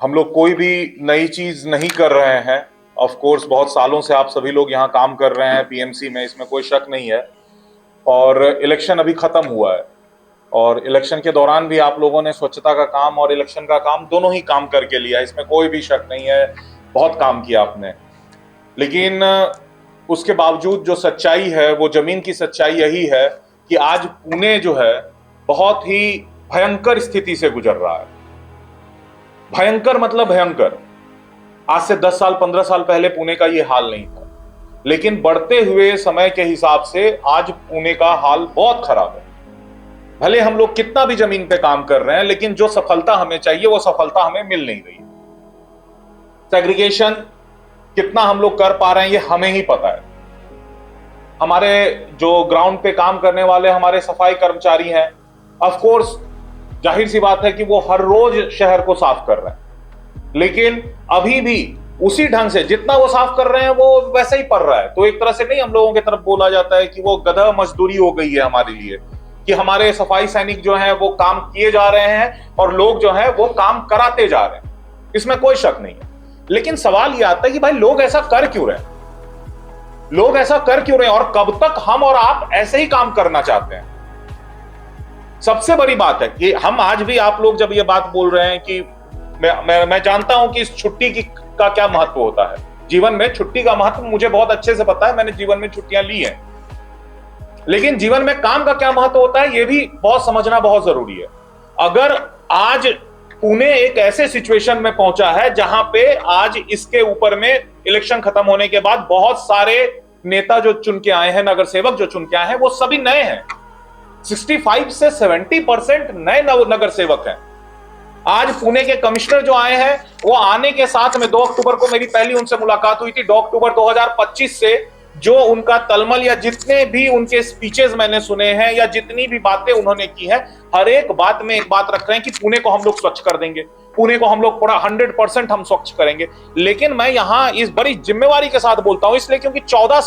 हम लोग कोई भी नई चीज नहीं कर रहे हैं। ऑफ कोर्स बहुत सालों से आप सभी लोग यहाँ काम कर रहे हैं पीएमसी में, इसमें कोई शक नहीं है। और इलेक्शन अभी खत्म हुआ है और इलेक्शन के दौरान भी आप लोगों ने स्वच्छता का काम और इलेक्शन का काम दोनों ही काम करके लिया, इसमें कोई भी शक नहीं है। बहुत काम किया आपने। लेकिन उसके बावजूद जो सच्चाई है, वो जमीन की सच्चाई यही है कि आज पुणे जो है बहुत ही भयंकर स्थिति से गुजर रहा है। भयंकर मतलब भयंकर। आज से 10 साल 15 साल पहले पुणे का ये हाल नहीं था, लेकिन बढ़ते हुए समय के हिसाब से आज पुणे का हाल बहुत खराब है। भले हम लोग कितना भी जमीन पे काम कर रहे हैं, लेकिन जो सफलता हमें चाहिए वो सफलता हमें मिल नहीं रही है। सेग्रीगेशन कितना हम लोग कर पा रहे हैं ये हमें ही पता है। हमारे जो ग्राउंड पे काम करने वाले हमारे सफाई कर्मचारी हैं, ऑफ कोर्स जाहिर सी बात है कि वो हर रोज शहर को साफ कर रहे हैं, लेकिन अभी भी उसी ढंग से जितना वो साफ कर रहे हैं वो वैसे ही पड़ रहा है। तो एक तरह से नहीं, हम लोगों की तरफ बोला जाता है कि वो गधा मजदूरी हो गई है हमारे लिए, कि हमारे सफाई सैनिक जो हैं वो काम किए जा रहे हैं और लोग जो हैं वो काम कराते जा रहे हैं। इसमें कोई शक नहीं है। लेकिन सवाल यह आता है कि भाई लोग ऐसा कर क्यों रहे हैं? लोग ऐसा कर क्यों रहे हैं और कब तक हम और आप ऐसे ही काम करना चाहते हैं? सबसे बड़ी बात है कि हम आज भी, आप लोग जब ये बात बोल रहे हैं कि मैं जानता हूं कि इस छुट्टी का क्या महत्व होता है जीवन में। छुट्टी का महत्व मुझे बहुत अच्छे से पता है, मैंने जीवन में छुट्टियां ली हैं। लेकिन जीवन में काम का क्या महत्व होता है ये भी बहुत समझना बहुत जरूरी है। अगर आज पुणे एक ऐसे सिचुएशन में पहुंचा है जहां पे आज इसके ऊपर में इलेक्शन खत्म होने के बाद बहुत सारे नेता जो चुन के आए हैं, नगर सेवक जो चुन के आए हैं, वो सभी नए हैं। 65 से 70% नए नगर सेवक हैं। आज पुणे के कमिश्नर जो आए हैं वो आने के साथ में 2 अक्टूबर को मेरी पहली उनसे मुलाकात हुई थी। 2 अक्टूबर 2025 से जो उनका तलमल या जितने भी उनके स्पीचेस मैंने सुने हैं या जितनी भी बातें उन्होंने की हैं, हर एक बात में एक बात रख रहे हैं कि पुणे को हम लोग स्वच्छ कर देंगे, पुणे को हम लोग पूरा 100% हम स्वच्छ करेंगे। लेकिन मैं यहां इस बड़ी जिम्मेवारी के साथ बोलता हूं, इसलिए क्योंकि 14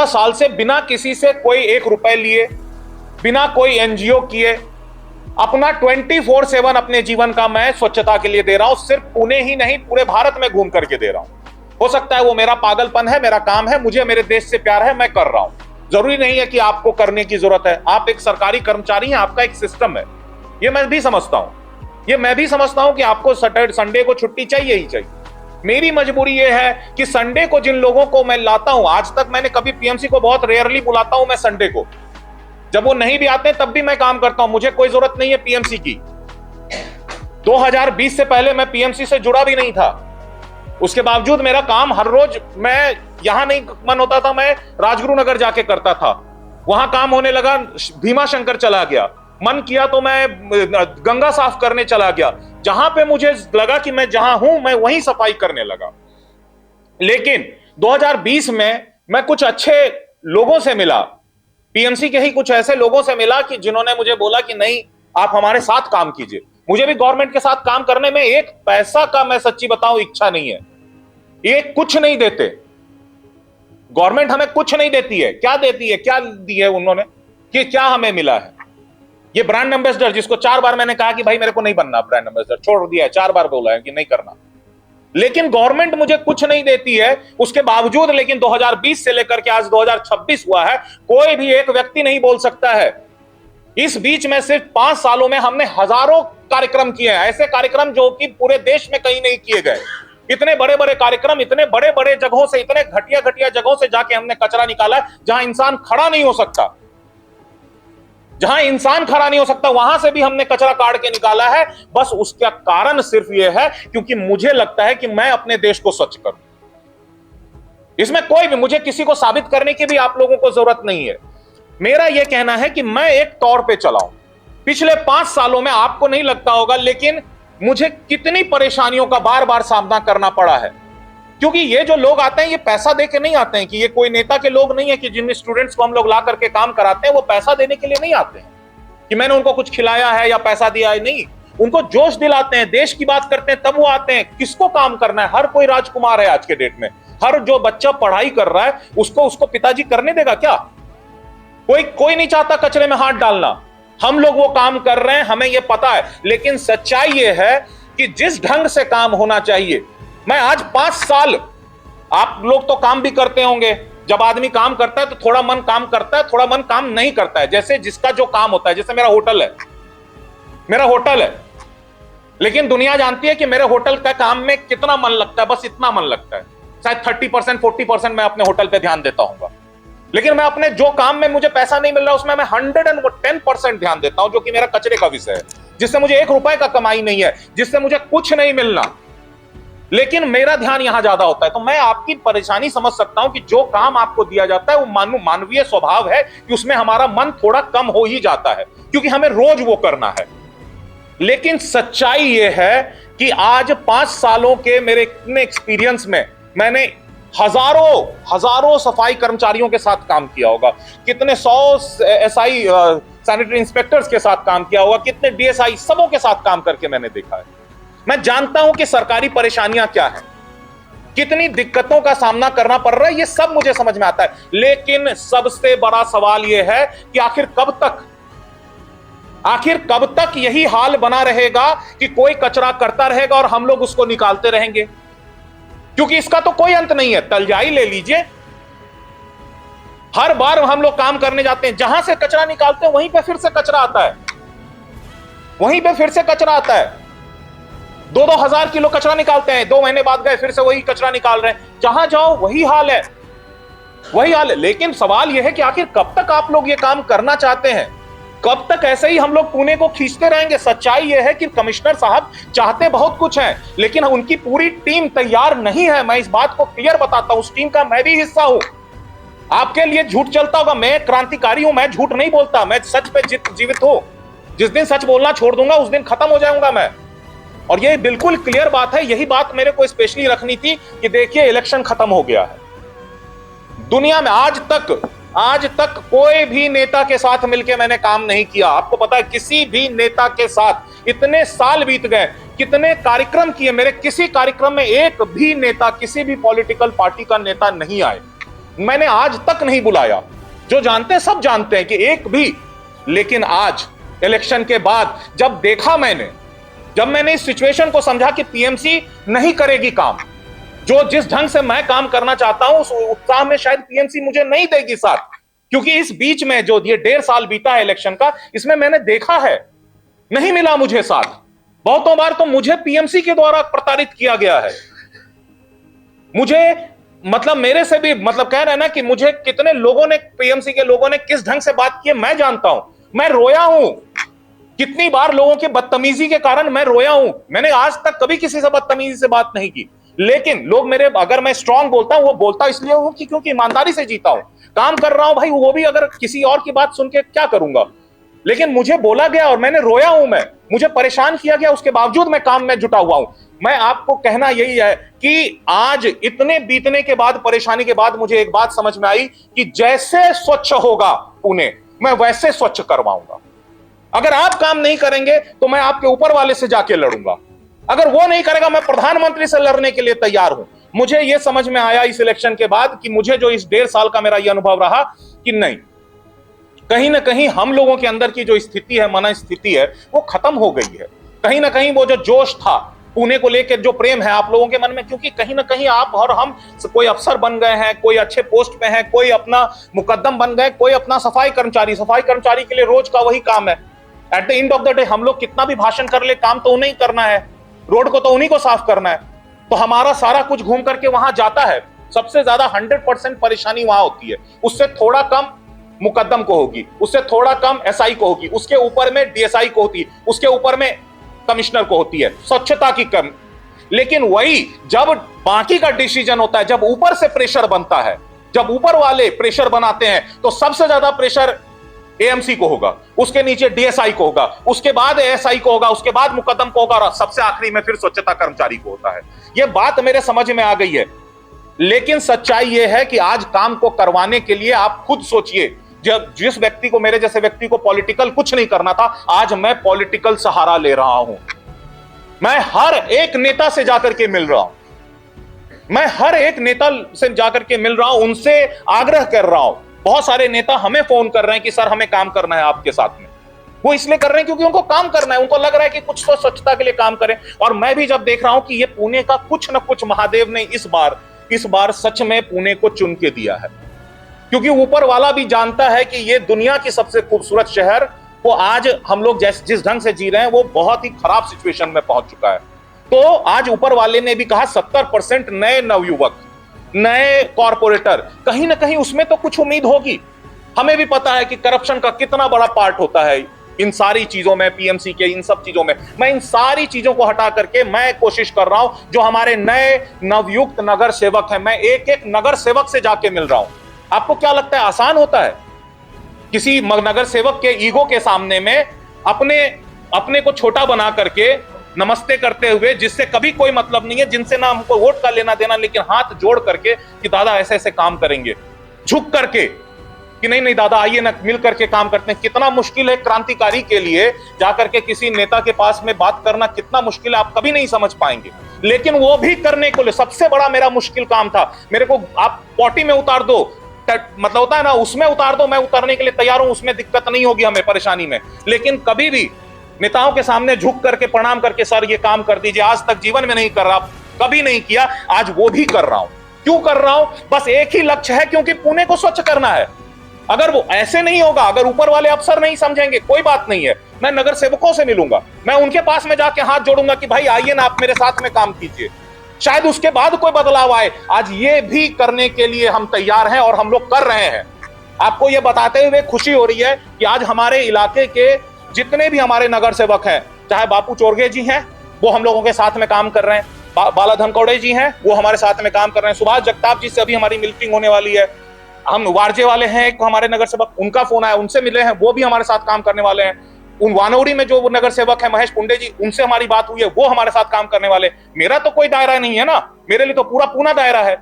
साल से बिना किसी से कोई 1 रुपए लिए, बिना कोई एनजीओ किए, अपना 24/7 अपने जीवन का मैं स्वच्छता के लिए दे रहा हूं। सिर्फ पुणे ही नहीं, पूरे भारत में घूम करके दे रहा हूं। हो सकता है वो मेरा पागलपन है, मेरा काम है, मुझे मेरे देश से प्यार है, मैं कर रहा हूं। जरूरी नहीं है कि आपको करने की जरूरत है। आप एक सरकारी कर्मचारी हैं, आपका एक सिस्टम है, ये मैं भी समझता हूं। ये मैं भी समझता हूं कि आपको सैटरडे संडे को छुट्टी चाहिए ही चाहिए। मेरी मजबूरी ये है कि संडे को जिन लोगों को मैं लाता हूं, आज तक मैंने कभी पीएमसी को बहुत रेयरली बुलाता हूं मैं संडे को, जब वो नहीं भी आते तब भी मैं काम करता हूं। मुझे कोई जरूरत नहीं है पीएमसी की। 2020 से पहले मैं पीएमसी से जुड़ा भी नहीं था, उसके बावजूद मेरा काम हर रोज, मैं यहां नहीं मन होता था मैं राजगुरु नगर जाके करता था, वहां काम होने लगा भीमा शंकर चला गया, मन किया तो मैं गंगा साफ करने चला गया। जहां पे मुझे लगा कि मैं जहां हूं मैं वहीं सफाई करने लगा। लेकिन 2020 में मैं कुछ अच्छे लोगों से मिला, पीएमसी के ही कुछ ऐसे लोगों से मिला कि जिन्होंने मुझे बोला कि नहीं, आप हमारे साथ काम कीजिए। मुझे भी गवर्नमेंट के साथ काम करने में एक पैसा का, मैं सच्ची बताऊं, इच्छा नहीं है। ये कुछ नहीं देते, गवर्नमेंट हमें कुछ नहीं देती है। क्या देती है, क्या दी है उन्होंने, कि क्या हमें मिला है? ये ब्रांड एम्बेसडर, जिसको 4 बार मैंने कहा कि भाई मेरे को नहीं बनना ब्रांड एम्बेसडर, छोड़ दिया है, 4 बार बोला है कि नहीं करना। लेकिन गवर्नमेंट मुझे कुछ नहीं देती है, उसके बावजूद लेकिन 2020 से लेकर के आज 2026 हुआ है, कोई भी एक व्यक्ति नहीं बोल सकता है। इस बीच में सिर्फ 5 सालों में हमने हजारों कार्यक्रम किए हैं, ऐसे कार्यक्रम जो कि पूरे देश में कहीं नहीं किए गए। इतने बड़े बड़े कार्यक्रम, इतने बड़े बड़े जगहों से, इतने घटिया घटिया जगहों से जाके हमने कचरा निकाला है, जहां इंसान खड़ा नहीं हो सकता, जहां इंसान खड़ा नहीं हो सकता, वहां से भी हमने कचरा काट के निकाला है। बस उसका कारण सिर्फ यह है क्योंकि मुझे लगता है कि मैं अपने देश को स्वच्छ करूं। इसमें कोई भी, मुझे किसी को साबित करने की भी आप लोगों को जरूरत नहीं है। मेरा यह कहना है कि मैं एक तौर पे चला हूं। पिछले 5 सालों में आपको नहीं लगता होगा, लेकिन मुझे कितनी परेशानियों का बार बार सामना करना पड़ा है। क्योंकि ये जो लोग आते हैं, ये पैसा दे के नहीं आते हैं, कि ये कोई नेता के लोग नहीं है कि जिन स्टूडेंट्स को हम लोग ला करके काम कराते हैं वो पैसा देने के लिए नहीं आते हैं कि मैंने उनको कुछ खिलाया है या पैसा दिया है। नहीं, उनको जोश दिलाते हैं, देश की बात करते हैं, तब वो आते हैं। किसको काम करना है? हर कोई राजकुमार है आज के डेट में। हर जो बच्चा पढ़ाई कर रहा है उसको पिताजी करने देगा क्या? कोई नहीं चाहता कचरे में हाथ डालना। हम लोग वो काम कर रहे हैं, हमें ये पता है। लेकिन सच्चाई ये है कि जिस ढंग से काम होना चाहिए, मैं आज 5 साल, आप लोग तो काम भी करते होंगे, जब आदमी काम करता है तो थोड़ा मन काम करता है, थोड़ा मन काम नहीं करता है, जैसे जिसका जो काम होता है। जैसे मेरा होटल है, लेकिन दुनिया जानती है कि मेरे होटल का काम में कितना मन लगता है, बस इतना मन लगता है। शायद 30% 40% मैं अपने होटल पे ध्यान देता हूं, लेकिन मैं अपने जो काम में मुझे पैसा नहीं मिल रहा उसमें मैं 110% ध्यान देता हूं, जो कि मेरा कचरे का विषय है, जिससे मुझे 1 रुपए का कमाई नहीं है, जिससे मुझे कुछ नहीं मिलना, लेकिन मेरा ध्यान यहां ज्यादा होता है। तो मैं आपकी परेशानी समझ सकता हूं कि जो काम आपको दिया जाता है वो मानवीय स्वभाव है कि उसमें हमारा मन थोड़ा कम हो ही जाता है, क्योंकि हमें रोज वो करना है। लेकिन सच्चाई यह है कि आज 5 सालों के मेरे इतने एक्सपीरियंस में मैंने हजारों सफाई कर्मचारियों के साथ काम किया होगा, कितने 100 एसआई सैनिटरी इंस्पेक्टर्स के साथ काम किया होगा, कितने डीएसआई, सबों के साथ काम करके मैंने देखा है। मैं जानता हूं कि सरकारी परेशानियां क्या हैं, कितनी दिक्कतों का सामना करना पड़ रहा है, ये सब मुझे समझ में आता है। लेकिन सबसे बड़ा सवाल यह है कि आखिर कब तक यही हाल बना रहेगा कि कोई कचरा करता रहेगा और हम लोग उसको निकालते रहेंगे, क्योंकि इसका तो कोई अंत नहीं है। तलजाई ले लीजिए, हर बार हम लोग काम करने जाते हैं, जहां से कचरा निकालते हैं वहीं पे फिर से कचरा आता है, 2-2 हजार किलो कचरा निकालते हैं, 2 महीने बाद गए फिर से वही कचरा निकाल रहे हैं, जहां जाओ वही हाल है। लेकिन सवाल यह है कि आखिर कब तक आप लोग ये काम करना चाहते हैं, कब तक ऐसे ही हम लोग पुणे को खींचते रहेंगे? सच्चाई यह है कि कमिश्नर साहब चाहते बहुत कुछ है, लेकिन उनकी पूरी टीम तैयार नहीं है। मैं इस बात को क्लियर बताता हूं, उस टीम का मैं भी हिस्सा हूं। आपके लिए झूठ चलता होगा, मैं क्रांतिकारी हूं, मैं झूठ नहीं बोलता, मैं सच पे जीवित हूं। जिस दिन सच बोलना छोड़ दूंगा उस दिन खत्म हो जाऊंगा मैं। और ये बिल्कुल क्लियर बात है, यही बात मेरे को स्पेशली रखनी थी कि देखिए इलेक्शन खत्म हो गया है। दुनिया में आज तक कोई भी नेता के साथ मिलकर मैंने काम नहीं किया। आपको पता है, किसी भी नेता के साथ इतने साल बीत गए, कितने कार्यक्रम किए, मेरे किसी कार्यक्रम में एक भी नेता, किसी भी पॉलिटिकल पार्टी का नेता नहीं आए, मैंने आज तक नहीं बुलाया। जो जानते हैं सब जानते हैं कि एक भी। लेकिन आज इलेक्शन के बाद जब मैंने इस सिचुएशन को समझा कि पीएमसी नहीं करेगी काम, जो जिस ढंग से मैं काम करना चाहता हूं उस उत्साह में शायद पीएमसी मुझे नहीं देगी साथ, क्योंकि इस बीच में जो ये 1.5 साल बीता है इलेक्शन का, इसमें मैंने देखा है नहीं मिला मुझे साथ। बहुतों बार तो मुझे पीएमसी के द्वारा प्रताड़ित किया गया है। मुझे मेरे से भी कह रहे हैं ना कि मुझे कितने लोगों ने, पीएमसी के लोगों ने किस ढंग से बात की मैं जानता हूं। मैं रोया हूं, कितनी बार लोगों के बदतमीजी के कारण मैं रोया हूं। मैंने आज तक कभी किसी से बदतमीजी से बात नहीं की, लेकिन लोग मेरे, अगर मैं स्ट्रांग बोलता हूं वो बोलता इसलिए हूं कि क्योंकि ईमानदारी से जीता हूं, काम कर रहा हूं भाई, वो भी अगर किसी और की बात सुन के क्या करूंगा। लेकिन मुझे बोला गया और मैंने रोया हूं, मुझे परेशान किया गया, उसके बावजूद मैं काम में जुटा हुआ हूं। मैं आपको कहना यही है कि आज इतने बीतने के बाद, परेशानी के बाद, मुझे एक बात समझ में आई कि जैसे स्वच्छ होगा पुणे, मैं वैसे स्वच्छ करवाऊंगा। अगर आप काम नहीं करेंगे तो मैं आपके ऊपर वाले से जाके लड़ूंगा, अगर वो नहीं करेगा मैं प्रधानमंत्री से लड़ने के लिए तैयार हूं। मुझे यह समझ में आया इस इलेक्शन के बाद कि मुझे जो इस 1.5 साल का मेरा यह अनुभव रहा कि नहीं, कहीं ना कहीं हम लोगों के अंदर की जो स्थिति है, मन स्थिति है, वो खत्म हो गई है। कहीं ना कहीं वो जो जोश था पुणे को लेकर, जो प्रेम है आप लोगों के मन में, क्योंकि कहीं ना कहीं आप और हम कोई अफसर बन गए हैं, कोई अच्छे पोस्ट पे हैं, कोई अपना मुकद्दम बन गए, कोई अपना सफाई कर्मचारी के लिए रोज का वही काम है। At the end of the day हम लोग कितना भी भाषण कर ले, काम तो उन्हें करना है, रोड को तो उन्हीं को साफ करना है। तो हमारा सारा कुछ घूम करके वहां जाता है। सबसे ज्यादा 100% परेशानी वहां होती है, उससे थोड़ा कम मुकद्दम को होगी, उससे थोड़ा कम एसआई को होगी, उसके ऊपर में डीएसआई को होती है, उसके ऊपर में कमिश्नर को होती है, स्वच्छता की कम। लेकिन वही जब बाकी का डिसीजन होता है, जब ऊपर से प्रेशर बनता है, जब ऊपर वाले प्रेशर बनाते हैं, तो सबसे ज्यादा प्रेशर एएमसी को होगा, उसके नीचे डीएसआई को होगा, उसके बाद एएसआई को होगा, उसके बाद मुकद्दम को होगा, और सबसे आखिरी में फिर स्वच्छता कर्मचारी को होता है। यह बात मेरे समझ में आ गई है। लेकिन सच्चाई यह है कि आज काम को करवाने के लिए आप खुद सोचिए, जब जिस व्यक्ति को, मेरे जैसे व्यक्ति को पॉलिटिकल कुछ नहीं करना था, आज मैं पॉलिटिकल सहारा ले रहा हूं। मैं हर एक नेता से जाकर के मिल रहा हूं, मैं हर एक नेता से जाकर के मिल रहा हूं, उनसे आग्रह कर रहा हूं। बहुत सारे नेता हमें फोन कर रहे हैं कि सर हमें काम करना है आपके साथ में। वो इसलिए कर रहे हैं क्योंकि उनको काम करना है, उनको लग रहा है कि कुछ तो स्वच्छता के लिए काम करें। और मैं भी जब देख रहा हूं कि ये पुणे का कुछ ना कुछ महादेव ने इस बार सच में पुणे को चुन के दिया है, क्योंकि ऊपर वाला भी जानता है कि ये दुनिया की सबसे खूबसूरत शहर को आज हम लोग जिस ढंग से जी रहे हैं वो बहुत ही खराब सिचुएशन में पहुंच चुका है। तो आज ऊपर वाले ने भी कहा 70% नए नवयुवक, नए कॉर्पोरेटर, कहीं ना कहीं उसमें तो कुछ उम्मीद होगी। हमें भी पता है कि करप्शन का कितना बड़ा पार्ट होता है इन सारी चीजों में, पीएमसी के इन सब चीजों में। मैं इन सारी चीजों को हटा करके मैं कोशिश कर रहा हूं, जो हमारे नए नवयुक्त नगर सेवक हैं, मैं एक एक नगर सेवक से जाके मिल रहा हूं। आपको क्या लगता है आसान होता है किसी नगर सेवक के ईगो के सामने में अपने को छोटा बना करके नमस्ते करते हुए, जिससे कभी कोई मतलब नहीं है, जिनसे ना हमको वोट का लेना देना, लेकिन हाथ जोड़ करके कि दादा ऐसे ऐसे काम करेंगे, झुक करके कि नहीं नहीं दादा आइए ना मिल करके काम करते हैं। कितना मुश्किल है क्रांतिकारी के लिए जाकर के किसी नेता के पास में बात करना, कितना मुश्किल है आप कभी नहीं समझ पाएंगे। लेकिन वो भी करने को लिए सबसे बड़ा मेरा मुश्किल काम था। मेरे को आप पॉटी में उतार दो, मतलब होता है ना, उसमें उतार दो, मैं उतारने के लिए तैयार हूं, उसमें दिक्कत नहीं होगी हमें परेशानी में। लेकिन कभी भी नेताओं के सामने झुक करके प्रणाम करके सर ये काम कर दीजिए, आज तक जीवन में नहीं कर रहा, कभी नहीं किया, आज वो भी कर रहा हूं। क्यों कर रहा हूं? बस एक ही लक्ष्य है, क्योंकि पुणे को स्वच्छ करना है। अगर वो ऐसे नहीं होगा, अगर ऊपर वाले अफसर नहीं समझेंगे, कोई बात नहीं है, मैं नगर सेवकों से मिलूंगा, मैं उनके पास में जाके हाथ जोड़ूंगा कि भाई आइए ना आप मेरे साथ में काम कीजिए, शायद उसके बाद कोई बदलाव आए। आज ये भी करने के लिए हम तैयार हैं और हम लोग कर रहे हैं। आपको ये बताते हुए खुशी हो रही है कि आज हमारे इलाके के जितने भी हमारे नगर सेवक हैं, चाहे बापू चोरगे जी हैं, वो हम लोगों के साथ में काम कर रहे हैं, बाला धनकौड़े जी हैं, वो हमारे साथ में काम कर रहे हैं, सुभाष जगताप जी से अभी हमारी मीटिंग होने वाली है, हम वारजे वाले हैं एक हमारे नगर सेवक, उनका फोन आया, उनसे मिले हैं, वो भी हमारे साथ काम करने वाले हैं। उन वानौड़ी में जो नगर सेवक है महेश पुंडे जी, उनसे हमारी बात हुई है, वो हमारे साथ काम करने वाले। मेरा तो कोई दायरा नहीं है ना, मेरे लिए तो पूरा पूना दायरा है।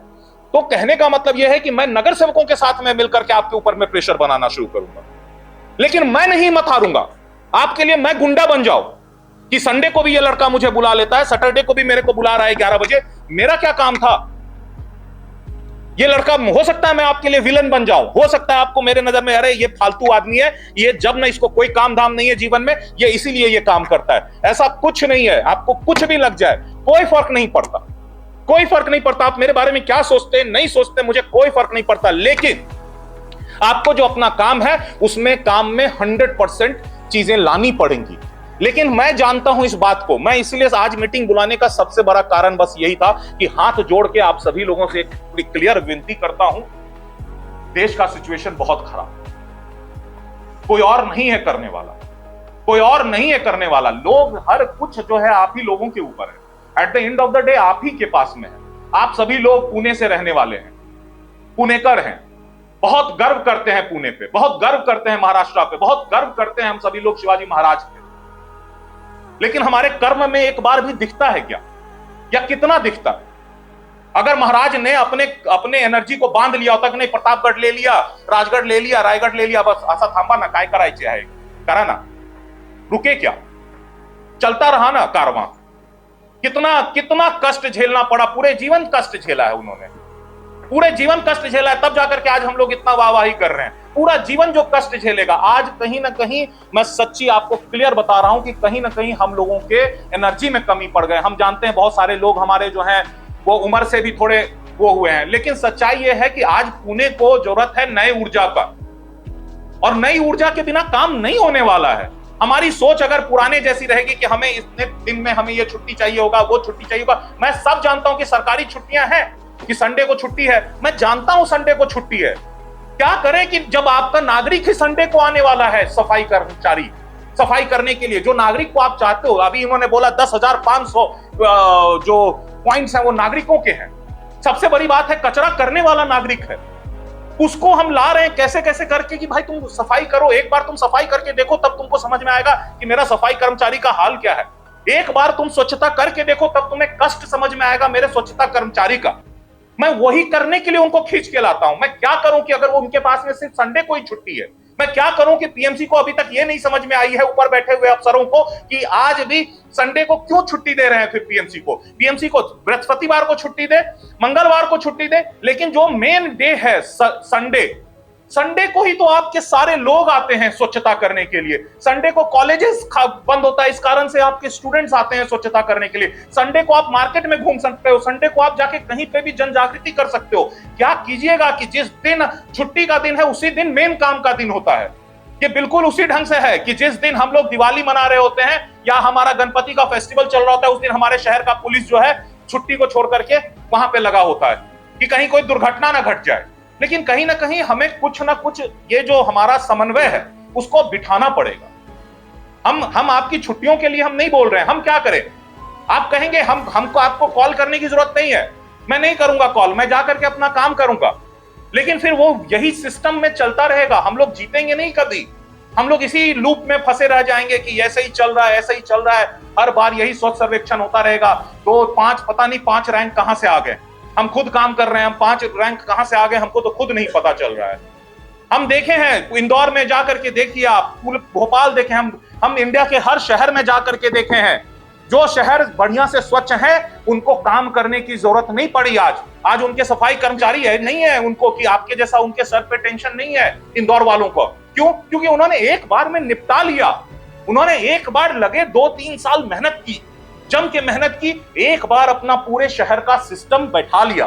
तो कहने का मतलब यह है कि मैं नगर सेवकों के साथ में मिलकर के आपके ऊपर में प्रेशर बनाना शुरू करूंगा, लेकिन मैं नहीं मत हारूंगा। आपके लिए मैं गुंडा बन जाऊं कि संडे को भी ये लड़का मुझे बुला लेता है, सैटरडे को भी मेरे को बुला रहा है 11 बजे, मेरा क्या काम था? ये लड़का, हो सकता है मैं आपके लिए विलन बन जाऊं, हो सकता है आपको मेरे नजर में अरे ये फालतू आदमी है, ये जब ना इसको कोई काम धाम नहीं है जीवन में, ये इसीलिए ये काम करता है। ऐसा कुछ नहीं है, आपको कुछ भी लग जाए कोई फर्क नहीं पड़ता, कोई फर्क नहीं पड़ता। आप मेरे बारे में क्या सोचते नहीं सोचते मुझे कोई फर्क नहीं पड़ता, लेकिन आपको जो अपना काम है उसमें काम में 100% चीजें लानी पड़ेंगी। लेकिन मैं जानता हूं इस बात को, मैं इसलिए आज मीटिंग बुलाने का सबसे बड़ा कारण बस यही था कि हाथ जोड़ के आप सभी लोगों से एक क्लियर विनती करता हूं, देश का सिचुएशन बहुत खराब, कोई और नहीं है करने वाला, कोई और नहीं है करने वाला। लोग हर कुछ जो है आप ही लोगों के ऊपर है, at the end of the day आप ही के पास में है। आप सभी लोग पुणे से रहने वाले हैं, पुणेकर हैं, बहुत गर्व करते हैं पुणे पे, बहुत गर्व करते हैं महाराष्ट्र पे, बहुत गर्व करते हैं हम सभी लोग शिवाजी महाराज पे। लेकिन हमारे कर्म में एक बार भी दिखता है क्या, या कितना दिखता है? अगर महाराज ने अपने एनर्जी को बांध लिया होता कि नहीं प्रतापगढ़ ले लिया, राजगढ़ ले लिया, रायगढ़ ले लिया, बस ऐसा थांबा ना, काय करायचे आहे करा ना, रुके क्या, चलता रहा ना कारवां। कितना कितना कष्ट झेलना पड़ा, पूरे जीवन कष्ट झेला है उन्होंने, पूरे जीवन कष्ट झेला है, तब जाकर के आज हम लोग इतना वाहवाही कर रहे हैं। पूरा जीवन जो कष्ट झेलेगा, आज कहीं ना कहीं मैं सच्ची आपको क्लियर बता रहा हूं कि कहीं ना कहीं हम लोगों के एनर्जी में कमी पड़ गए। हम जानते हैं बहुत सारे लोग हमारे जो हैं वो उम्र से भी थोड़े वो हुए हैं, लेकिन सच्चाई ये है कि आज पुणे को जरूरत है नई ऊर्जा का, और नई ऊर्जा के बिना काम नहीं होने वाला है। हमारी सोच अगर पुराने जैसी रहेगी कि हमें इतने दिन में हमें ये छुट्टी चाहिए होगा, वो छुट्टी चाहिए होगा, मैं सब जानता हूं कि सरकारी छुट्टियां हैं, कि संडे को छुट्टी है, मैं जानता हूं संडे को छुट्टी है। क्या करें कि जब आपका नागरिक ही संडे को आने वाला है, सफाई कर्मचारी सफाई करने के लिए, जो नागरिक को आप चाहते हो, अभी इन्होंने बोला 10,500 जो पॉइंट्स हैं वो नागरिकों के हैं। सबसे बड़ी बात है कचरा करने वाला नागरिक है, उसको हम ला रहे हैं कैसे कैसे करके कि भाई तुम सफाई करो, एक बार तुम सफाई करके देखो, तब तुमको समझ में आएगा कि मेरा सफाई कर्मचारी का हाल क्या है। एक बार तुम स्वच्छता करके देखो, तब तुम्हें कष्ट समझ में आएगा मेरे स्वच्छता कर्मचारी का। मैं वही करने के लिए उनको खींच के लाता हूं। मैं क्या करूं कि अगर वो उनके पास में सिर्फ संडे को ही छुट्टी है, मैं क्या करूं कि पीएमसी को अभी तक ये नहीं समझ में आई है, ऊपर बैठे हुए अफसरों को, कि आज भी संडे को क्यों छुट्टी दे रहे हैं। फिर पीएमसी को बृहस्पतिवार को छुट्टी दे, मंगलवार को छुट्टी दे, लेकिन जो मेन डे है संडे, संडे को ही तो आपके सारे लोग आते हैं स्वच्छता करने के लिए। संडे को कॉलेजेस बंद होता है, इस कारण से आपके स्टूडेंट्स आते हैं स्वच्छता करने के लिए। संडे को आप मार्केट में घूम सकते हो, संडे को आप जाके कहीं पे भी जन जागृति कर सकते हो। क्या कीजिएगा कि जिस दिन छुट्टी का दिन है उसी दिन मेन काम का दिन होता है। ये बिल्कुल उसी ढंग से है कि जिस दिन हम लोग दिवाली मना रहे होते हैं या हमारा गणपति का फेस्टिवल चल रहा होता है, उस दिन हमारे शहर का पुलिस जो है छुट्टी को छोड़ करके वहां पे लगा होता है कि कहीं कोई दुर्घटना ना घट जाए। लेकिन कहीं ना कहीं हमें कुछ ना कुछ ये जो हमारा समन्वय है उसको बिठाना पड़ेगा। हम आपकी छुट्टियों के लिए हम नहीं बोल रहे हैं, हम क्या करें? आप कहेंगे हमको आपको कॉल करने की जरूरत नहीं है, मैं नहीं करूंगा कॉल, मैं जाकर के अपना काम करूंगा। लेकिन फिर वो यही सिस्टम में चलता रहेगा, हम लोग जीतेंगे नहीं कभी। हम लोग इसी लूप में फंसे रह जाएंगे कि ऐसे ही चल रहा है, ऐसे ही चल रहा है, हर बार यही स्वच्छ सर्वेक्षण होता रहेगा। तो पता नहीं 5 रैंक कहां से आ गए, हम खुद काम कर रहे हैं, हम 5 रैंक कहां से आ गए हमको तो खुद नहीं पता चल रहा है। हम देखे हैं इंदौर में जाकर के देखिए आप, भोपाल देखे, हम इंडिया के हर शहर में जाकर के देखे हैं। जो शहर बढ़िया से स्वच्छ है उनको काम करने की जरूरत नहीं पड़ी। आज उनके सफाई कर्मचारी है नहीं है उनको कि आपके जैसा उनके सर पे टेंशन नहीं है इंदौर वालों को। क्यों? क्योंकि उन्होंने एक बार में निपटा लिया। उन्होंने एक बार लगे 2-3 साल मेहनत की, जम के मेहनत की, एक बार अपना पूरे शहर का सिस्टम बैठा लिया।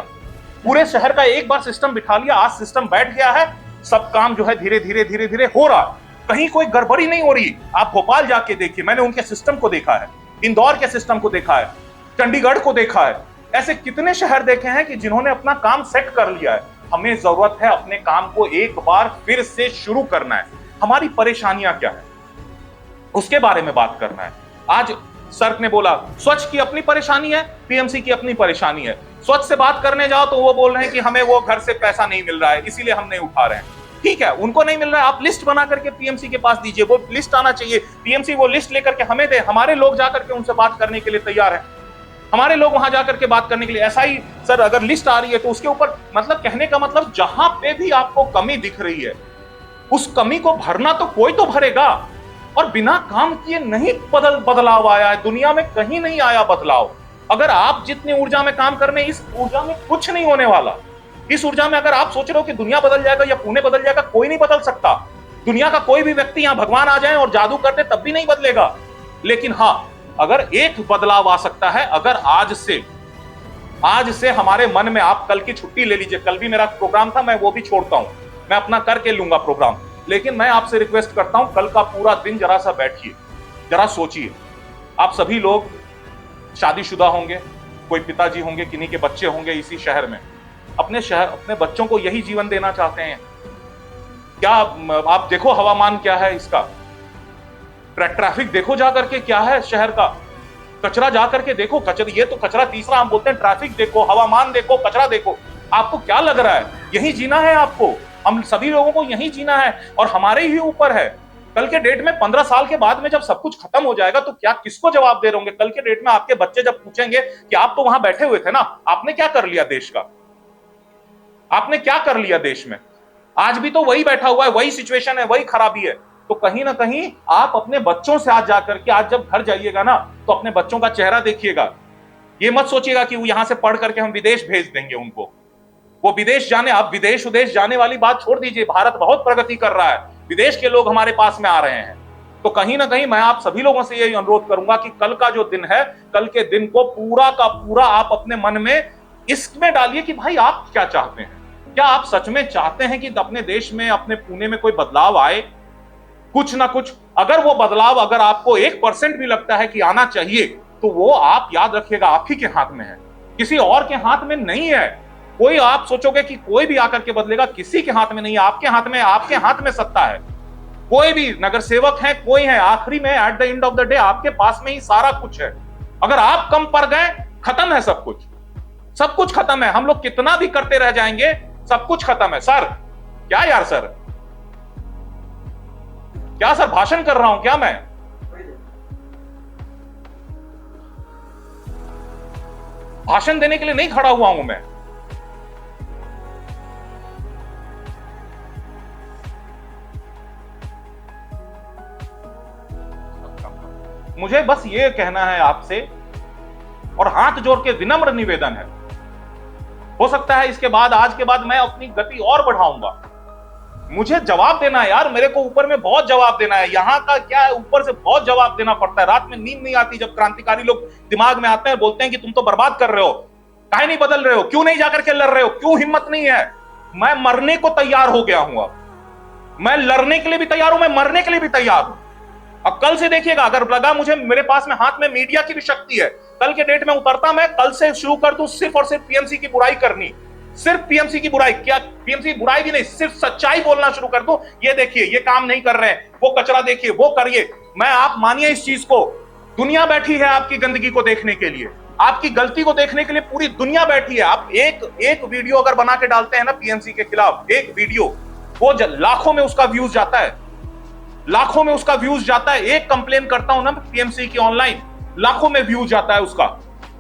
पूरे शहर का एक बार सिस्टम बिठा लिया, आज सिस्टम बैठ गया है, सब काम जो है धीरे धीरे हो रहा है, कहीं कोई गड़बड़ी नहीं हो रही। आप भोपाल जाके देखिए, मैंने उनके सिस्टम को देखा है, इंदौर के सिस्टम को देखा है, चंडीगढ़ को देखा है, ऐसे कितने शहर देखे हैं कि जिन्होंने अपना काम सेट कर लिया है। हमें जरूरत है अपने काम को एक बार फिर से शुरू करना है। हमारी परेशानियां क्या है उसके बारे में बात करना है। आज सर ने बोला स्वच्छ की अपनी परेशानी है, पीएमसी की अपनी परेशानी है। स्वच्छ से बात करने जाओ तो वो बोल रहे हैं कि हमें वो घर से पैसा नहीं मिल रहा है इसीलिए हम नहीं उठा रहे हैं। ठीक है, उनको नहीं मिल रहा है, आप लिस्ट बना करके पीएमसी के पास दीजिए, वो लिस्ट आना चाहिए, पीएमसी वो लिस्ट लेकर के हमें दे, हमारे लोग जाकर के उनसे बात करने के लिए तैयार हैं, हमारे लोग वहां जाकर के बात करने के लिए। ऐसा ही सर अगर लिस्ट आ रही है तो उसके ऊपर मतलब कहने का मतलब जहां पे भी आपको कमी दिख रही है उस कमी को भरना तो कोई तो भरेगा। और बिना काम किए नहीं बदलाव आया है, दुनिया में कहीं नहीं आया बदलाव। अगर आप जितनी ऊर्जा में काम कर रहे हैं, इस ऊर्जा में कुछ नहीं होने वाला। इस ऊर्जा में अगर आप सोच रहे हो कि दुनिया बदल जाएगा या पुणे बदल जाएगा, कोई नहीं बदल सकता। दुनिया का कोई भी व्यक्ति यहां भगवान आ जाए और जादू कर दे तब भी नहीं बदलेगा। लेकिन हां, अगर एक बदलाव आ सकता है, अगर आज से हमारे मन में, आप कल की छुट्टी ले लीजिए, कल भी मेरा प्रोग्राम था, मैं वो भी छोड़ता हूं, मैं अपना करके लूंगा प्रोग्राम। लेकिन मैं आपसे रिक्वेस्ट करता हूं कल का पूरा दिन जरा सा बैठिए, जरा सोचिए। आप सभी लोग शादीशुदा होंगे, कोई पिताजी होंगे, किन्हीं के बच्चे होंगे इसी शहर में, अपने बच्चों को यही जीवन देना चाहते हैं क्या? आप देखो हवामान क्या है इसका, ट्रैफिक देखो जाकर के क्या है शहर का, कचरा जाकर के देखो, कचरा, ये तो कचरा तीसरा हम बोलते हैं, ट्रैफिक देखो, हवामान देखो, कचरा देखो। आपको क्या लग रहा है यही जीना है? आपको, हम सभी लोगों को यही जीना है और हमारे ही ऊपर है। कल के डेट में 15 साल के बाद में जब सब कुछ खत्म हो जाएगा तो क्या किसको जवाब दे रहे होंगे? कल के डेट में आपके बच्चे जब पूछेंगे कि आप तो वहां बैठे हुए थे ना, आपने क्या कर लिया देश का, आपने क्या कर लिया देश में? आज भी तो वही बैठा हुआ है, वही सिचुएशन है, वही खराबी है। तो कहीं ना कहीं आप अपने बच्चों से आज जाकर के, आज जब घर जाइएगा ना, तो अपने बच्चों का चेहरा देखिएगा। ये मत सोचिएगा कि वो यहां से पढ़ करके हम विदेश भेज देंगे उनको, वो विदेश जाने, आप विदेश जाने वाली बात छोड़ दीजिए। भारत बहुत प्रगति कर रहा है, विदेश के लोग हमारे पास में आ रहे हैं। तो कहीं ना कहीं मैं आप सभी लोगों से यही अनुरोध करूंगा कि कल का जो दिन है, कल के दिन को पूरा का पूरा आप अपने मन में इसमें डालिए कि भाई आप क्या चाहते हैं। क्या आप सच में चाहते हैं कि अपने देश में, अपने पुणे में कोई बदलाव आए, कुछ ना कुछ? अगर वो बदलाव, अगर आपको 1% भी लगता है कि आना चाहिए, तो वो आप याद रखिएगा आप ही के हाथ में है, किसी और के हाथ में नहीं है। कोई, आप सोचोगे कि कोई भी आकर के बदलेगा, किसी के हाथ में नहीं है, आपके हाथ में, आपके हाथ में सत्ता है। कोई भी नगर सेवक है, कोई है, आखिरी में at the end of the day आपके पास में ही सारा कुछ है। अगर आप कम पड़ गए, खत्म है सब कुछ, सब कुछ खत्म है। हम लोग कितना भी करते रह जाएंगे, सब कुछ खत्म है। सर क्या यार, सर क्या, सर भाषण कर रहा हूं क्या मैं? भाषण देने के लिए नहीं खड़ा हुआ हूं मैं। मुझे बस ये कहना है आपसे, और हाथ जोड़ के विनम्र निवेदन है, हो सकता है इसके बाद, आज के बाद मैं अपनी गति और बढ़ाऊंगा, मुझे जवाब देना है यार, मेरे को ऊपर में बहुत जवाब देना है। यहाँ का क्या है, ऊपर से बहुत जवाब देना पड़ता है। रात में नींद नहीं आती जब क्रांतिकारी लोग दिमाग में आते हैं, बोलते हैं कि तुम तो बर्बाद कर रहे हो, काहे नहीं बदल रहे हो, क्यों नहीं जाकर के लड़ रहे हो, क्यों हिम्मत नहीं है। मैं मरने को तैयार हो गया हूं, अब मैं लड़ने के लिए भी तैयार हूं, मैं मरने के लिए भी तैयार हूं। अब कल से देखिएगा, अगर लगा मुझे मेरे पास में हाथ में मीडिया की भी शक्ति है, कल के डेट में उतरता, मैं कल से शुरू कर दूं सिर्फ और सिर्फ पीएमसी की बुराई करनी, सिर्फ पीएमसी की बुराई, क्या पीएमसी की बुराई भी नहीं, सिर्फ सच्चाई बोलना शुरू कर दूं। ये देखिए ये काम नहीं कर रहे हैं, वो कचरा देखिए, वो करिए। मैं, आप मानिए इस चीज को, दुनिया बैठी है आपकी गंदगी को देखने के लिए, आपकी गलती को देखने के लिए पूरी दुनिया बैठी है। आप एक वीडियो अगर बना के डालते हैं ना पीएमसी के खिलाफ, एक वीडियो, वो लाखों में उसका व्यूज जाता है, लाखों में उसका व्यूज जाता है। एक कंप्लेन करता हूं ना पीएमसी की ऑनलाइन, लाखों में व्यूज जाता है उसका।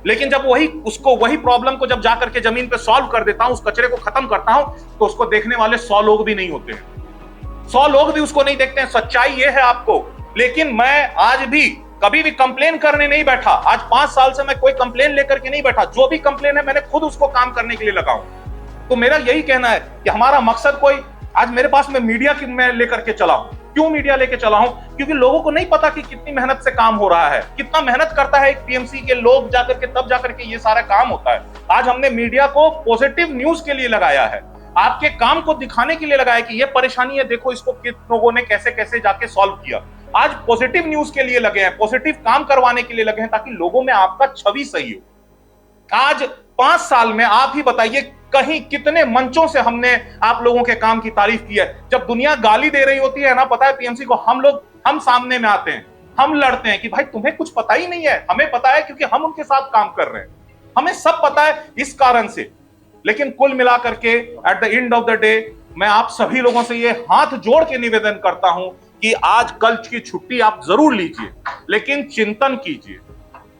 लेकिन जब वही प्रॉब्लम को जब जाकर के जमीन पे सॉल्व कर देता हूं, उस कचरे को खत्म करता हूं, तो उसको देखने वाले 100 लोग भी नहीं होते हैं, 100 लोग भी उसको नहीं देखते हैं। सच्चाई ये है आपको। लेकिन मैं आज भी कभी भी कंप्लेन करने नहीं बैठा, आज 5 साल से मैं कोई कंप्लेन लेकर के नहीं बैठा। जो भी कंप्लेन है मैंने खुद उसको काम करने के लिए लगा हूं। तो मेरा यही कहना है कि हमारा मकसद कोई, आज मेरे पास में मीडिया की मैं लेकर के चला हूं। क्यों मीडिया लेके चला हूं? क्योंकि लोगों को नहीं पता कि कितनी मेहनत से काम हो रहा है, कितना मेहनत करता है एक पीएमसी के लोग जाकर के, तब जाकर के ये सारा काम होता है। आज हमने मीडिया को पॉजिटिव न्यूज के लिए लगाया है, आपके काम को दिखाने के लिए लगाया कि ये परेशानी है, देखो इसको किन लोगों ने कैसे कैसे जाके सॉल्व किया। आज पॉजिटिव न्यूज के लिए लगे हैं, पॉजिटिव काम करवाने के लिए लगे हैं, ताकि लोगों में आपका छवि सही हो। आज 5 साल में आप ही बताइए कहीं कितने मंचों से हमने आप लोगों के काम की तारीफ की है। जब दुनिया गाली दे रही होती है ना, पता है पीएमसी को, हम सामने में आते हैं, हम लड़ते हैं कि भाई तुम्हें कुछ पता ही नहीं है। हमें पता है क्योंकि हम उनके साथ काम कर रहे हैं, हमें सब पता है इस कारण से। लेकिन कुल मिलाकर के at the end of the day मैं आप सभी लोगों से ये हाथ जोड़ के निवेदन करता हूं कि आज कल की छुट्टी आप जरूर लीजिए, लेकिन चिंतन कीजिए।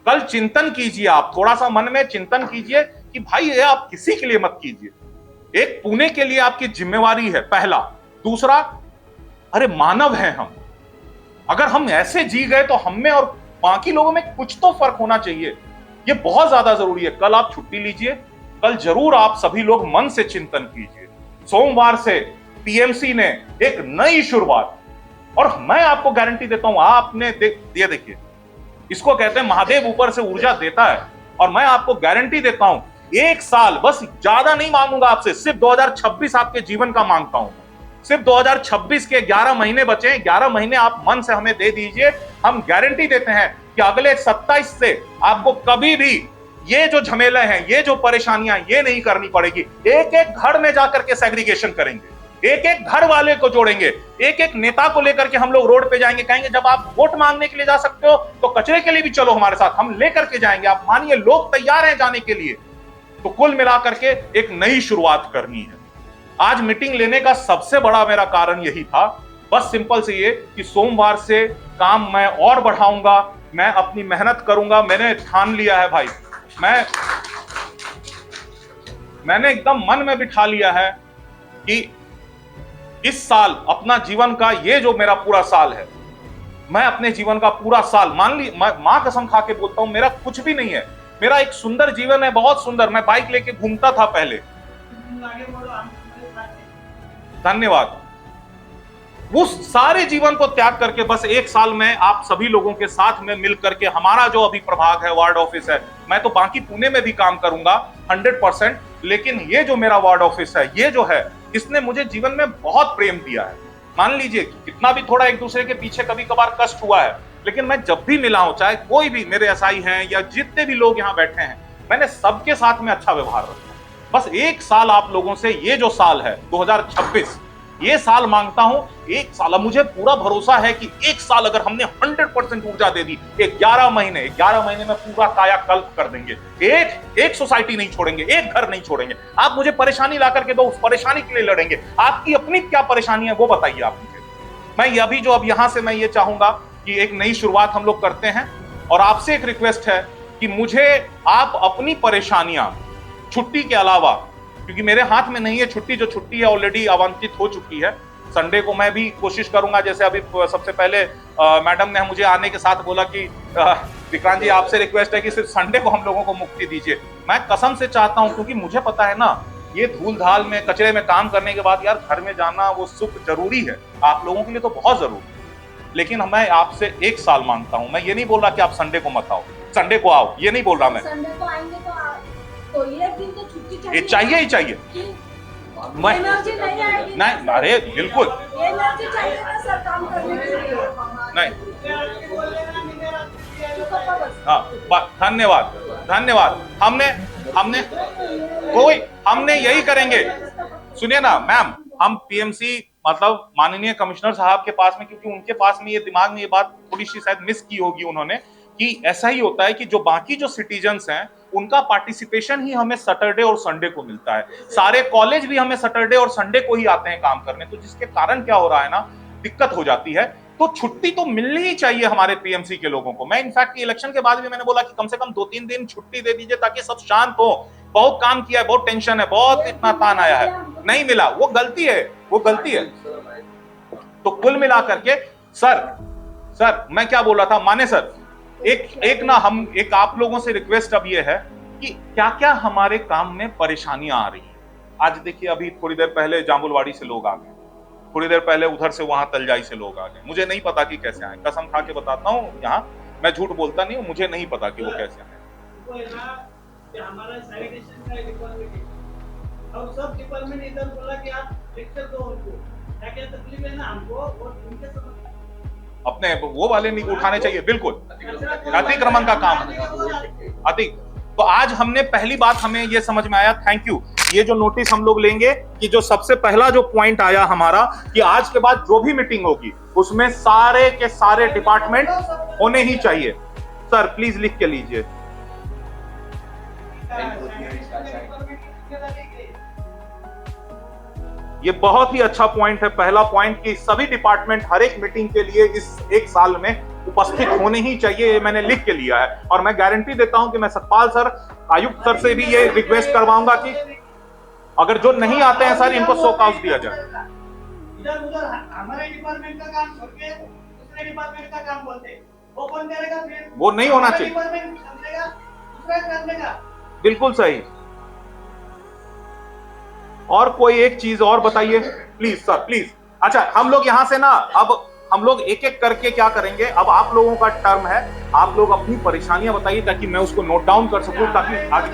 कल चिंतन कीजिए, आप थोड़ा सा मन में चिंतन कीजिए कि भाई ये आप किसी के लिए मत कीजिए। एक पुणे के लिए आपकी जिम्मेवारी है, पहला। दूसरा, अरे मानव हैं हम, अगर हम ऐसे जी गए तो हम में और बाकी लोगों में कुछ तो फर्क होना चाहिए। ये बहुत ज्यादा जरूरी है। कल आप छुट्टी लीजिए, कल जरूर आप सभी लोग मन से चिंतन कीजिए। सोमवार से पीएमसी ने एक नई शुरुआत, और मैं आपको गारंटी देता हूं, आपने देखिए, इसको कहते हैं महादेव ऊपर से ऊर्जा देता है। और मैं आपको गारंटी देता हूं, 1 साल, बस ज्यादा नहीं मांगूंगा आपसे, सिर्फ 2026 आपके जीवन का मांगता हूं। सिर्फ 2026 के 11 महीने बचे, 11 महीने आप मन से हमें दे दीजिए। हम गारंटी देते हैं कि अगले 27 से आपको कभी भी ये जो झमेले हैं, ये जो परेशानियां, ये नहीं करनी पड़ेगी। एक एक घर में जाकर के सेग्रीगेशन करेंगे, एक एक घर वाले को जोड़ेंगे, एक एक नेता को लेकर के हम लोग रोड पे जाएंगे, कहेंगे जब आप वोट मांगने के लिए जा सकते हो तो कचरे के लिए भी चलो हमारे साथ, हम लेकर के जाएंगे। आप मानिए लोग तैयार हैं जाने के लिए। तो कुल मिलाकर के एक नई शुरुआत करनी है। आज मीटिंग लेने का सबसे बड़ा मेरा कारण यही था, बस सिंपल से ये कि सोमवार से काम मैं और बढ़ाऊंगा, मैं अपनी मेहनत करूंगा। मैंने ठान लिया है भाई, मैंने एकदम मन में बिठा लिया है कि इस साल अपना जीवन का, ये जो मेरा पूरा साल है, मैं अपने जीवन का पूरा साल, मान ली मैं मां कसम खा के बोलता हूं, मेरा कुछ भी नहीं है, मेरा एक सुंदर जीवन है, बहुत सुंदर। मैं बाइक लेके घूमता था पहले, धन्यवाद। उस सारे जीवन को त्याग करके बस 1 साल में आप सभी लोगों के साथ में मिल करके, हमारा जो अभी प्रभाग है, वार्ड ऑफिस है, मैं तो बाकी पुणे में भी काम करूंगा 100%, लेकिन ये जो मेरा वार्ड ऑफिस है, ये जो है, इसने मुझे जीवन में बहुत प्रेम दिया है। मान लीजिए कितना भी थोड़ा एक दूसरे के पीछे कभी कभार कष्ट हुआ है, लेकिन मैं जब भी मिला हूं, चाहे कोई भी मेरे एसआई हैं या जितने भी लोग यहाँ बैठे हैं, मैंने सबके साथ में अच्छा व्यवहार रखा। बस 1 साल आप लोगों से, ये जो साल है 2026, ये साल मांगता हूं, 1 साल। अब मुझे पूरा भरोसा है कि 1 साल अगर हमने 100% ऊर्जा दे दी, 11 महीने में पूरा कायाकल्प कर देंगे। एक सोसाइटी नहीं छोड़ेंगे, एक घर नहीं छोड़ेंगे। आप मुझे परेशानी ला करके दो, उस परेशानी के लिए लड़ेंगे। आपकी अपनी क्या परेशानी है वो बताइए आप मुझे। मैं अभी जो अब यहां से मैं ये चाहूंगा कि एक नई शुरुआत हम लोग करते हैं, और आपसे एक रिक्वेस्ट है कि मुझे आप अपनी परेशानियां छुट्टी के अलावा, क्योंकि मेरे हाथ में नहीं है छुट्टी, जो छुट्टी है ऑलरेडी आवंटित हो चुकी है। संडे को मैं भी कोशिश करूंगा, जैसे अभी सबसे पहले मैडम ने मुझे आने के साथ बोला कि विक्रांत जी आपसे रिक्वेस्ट है कि सिर्फ संडे को हम लोगों को मुक्ति दीजिए। मैं कसम से चाहता हूं, क्योंकि मुझे पता है ना ये धूल धाल में कचरे में काम करने के बाद यार घर में जाना वो सुख जरूरी है, आप लोगों के लिए तो बहुत जरूरी है। लेकिन मैं आपसे 1 साल मांगता हूं, मैं ये नहीं बोल रहा कि आप संडे को मत आओ, संडे को आओ, ये नहीं बोल रहा मैं। संडे को आएंगे तो एक दिन तो छुट्टी चाहिए, ये चाहिए ही चाहिए। मैं एनर्जी नहीं आएगी, नहीं, अरे बिल्कुल एनर्जी चाहिए ना सर काम करने के लिए। नहीं, हाँ धन्यवाद धन्यवाद। हमने यही करेंगे। सुनिए ना मैम, हम पीएमसी मतलब माननीय कमिश्नर साहब के पास में, क्योंकि उनके पास में ये दिमाग में ये बात थोड़ी सी शायद मिस की होगी उन्होंने, कि ऐसा ही होता है कि जो बाकी जो सिटीजन्स हैं उनका पार्टिसिपेशन ही हमें सैटरडे और संडे को मिलता है। सारे कॉलेज भी हमें सैटरडे और संडे को ही आते हैं काम करने, तो जिसके कारण क्या हो रहा है ना, दिक्कत हो जाती है। तो छुट्टी तो मिलनी ही चाहिए हमारे पीएमसी के लोगों को। मैं इनफैक्ट इलेक्शन के बाद भी मैंने बोला कि कम से कम 2-3 दिन छुट्टी दे दीजिए ताकि सब शांत हो। बहुत काम किया है, बहुत टेंशन है, बहुत इतना तान आया है, नहीं मिला, वो गलती है, वो गलती है। तो कुल मिला करके सर मैं क्या बोल रहा था, माने सर, एक ना हम एक आप लोगों से रिक्वेस्ट अब ये है कि क्या क्या हमारे काम में परेशानियां आ रही है। आज देखिए, अभी थोड़ी देर पहले जामुलवाड़ी से लोग आ गए, थोड़ी देर पहले उधर से वहां तलजाई से लोग आ गए। मुझे नहीं पता कि कैसे आए, कसम खा के बताता हूँ, यहाँ मैं झूठ बोलता नहीं हूँ, मुझे नहीं पता कि वो कैसे आए। हमारा सैनिटेशन का डिपार्टमेंट है, और सब डिपार्टमेंट इधर बोला कि आप लेक्चर दो उनको, क्या तकलीफ है ना हमको, और उनके समझ अपने वो वाले नहीं उठाने चाहिए। बिल्कुल अतिक्रमण का काम है। तो आज हमने पहली बात हमें ये समझ में आया, थैंक यू, ये जो नोटिस हम लोग लेंगे कि जो सबसे पहला जो पॉइंट आया हमारा कि आज के बाद जो भी मीटिंग होगी उसमें सारे के सारे डिपार्टमेंट होने ही चाहिए। सर प्लीज लिख के लीजिए। ये बहुत ही अच्छा पॉइंट है, पहला पॉइंट कि सभी डिपार्टमेंट हर एक मीटिंग के लिए इस 1 साल में उपस्थित होने ही चाहिए, ये मैंने लिख के लिया है। और मैं गारंटी देता हूं कि मैं सतपाल सर, आयुक्त सर से भी ये रिक्वेस्ट करवाऊंगा कि अगर जो नहीं आते हैं सर, इनको शो कॉज दिया जाए। इधर उधर हमारे डिपार्टमेंट का काम छोड़ के दूसरे डिपार्टमेंट का काम बोलते हैं, वो कौन करेगा फिर? वो नहीं होना चाहिए। डिपार्टमेंट समझेगा, दूसरा कर देगा। बिल्कुल सही। और कोई एक चीज और बताइए प्लीज सर, प्लीज। अच्छा, हम लोग यहां से ना अब हम लोग एक एक करके क्या करेंगे, अब आप लोगों का टर्म है, आप लोग अपनी परेशानियां बताइए ताकि मैं उसको नोट डाउन कर सकूं, ताकि आगे